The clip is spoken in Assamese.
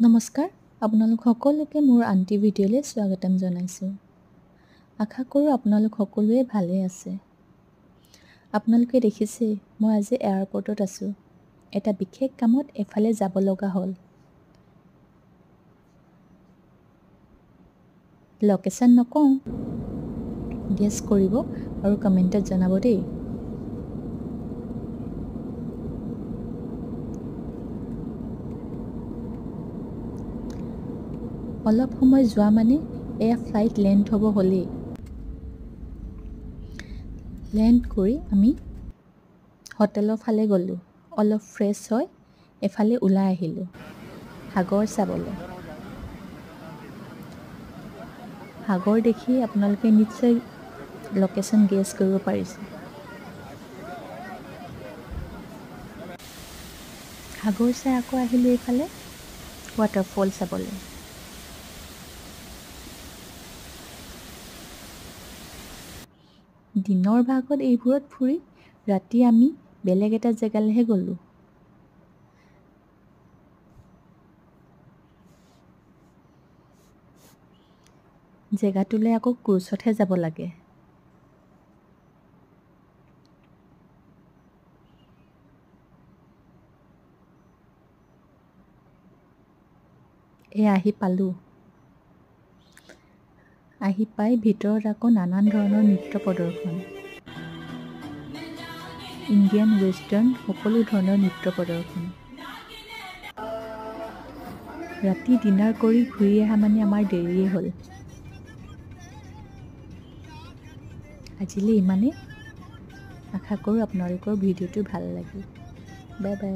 নমস্কাৰ, আপোনালোক সকলোকে মোৰ আন্টি ভিডিঅ'লৈ স্বাগতম জনাইছোঁ। আশা কৰোঁ আপোনালোক সকলোৱে ভালে আছে। আপোনালোকে দেখিছে মই আজি এয়াৰপৰ্টত আছোঁ। এটা বিশেষ কামত এফালে যাব লগা হ'ল। লোকেশ্যন নকওঁ, গেছ কৰিব আৰু কমেণ্টত জনাব দেই। অলপ সময় যোৱা মানে এয়া ফ্লাইট লেণ্ড হ'ব হ'লেই। লেণ্ড কৰি আমি হোটেলৰ ফালে গ'লোঁ। অলপ ফ্ৰেছ হৈ এফালে ওলাই আহিলোঁ সাগৰ চাবলৈ। সাগৰ দেখি আপোনালোকে নিশ্চয় লোকেশ্যন গেছ কৰিব পাৰিছে। সাগৰ চাই আকৌ আহিলোঁ এইফালে ৱাটাৰফল চাবলৈ। দিনৰ ভাগত এইবোৰত ফুৰি ৰাতি আমি বেলেগ এটা জেগালৈহে গ'লোঁ। জেগাটোলৈ আকৌ ক্ৰুজতহে যাব লাগে। আহি পালোঁ। আহি পাই ভিতৰত আকৌ নানান ধৰণৰ নৃত্য প্ৰদৰ্শন, ইণ্ডিয়ান ৱেষ্টাৰ্ণ সকলো ধৰণৰ নৃত্য প্ৰদৰ্শন। ৰাতি ডিনাৰ কৰি ঘূৰি অহা মানে আমাৰ দেৰিয়ে হ'ল। আজিলৈ ইমানেই। আশা কৰোঁ আপোনালোকৰ ভিডিঅ'টো ভাল লাগিল। Bye bye.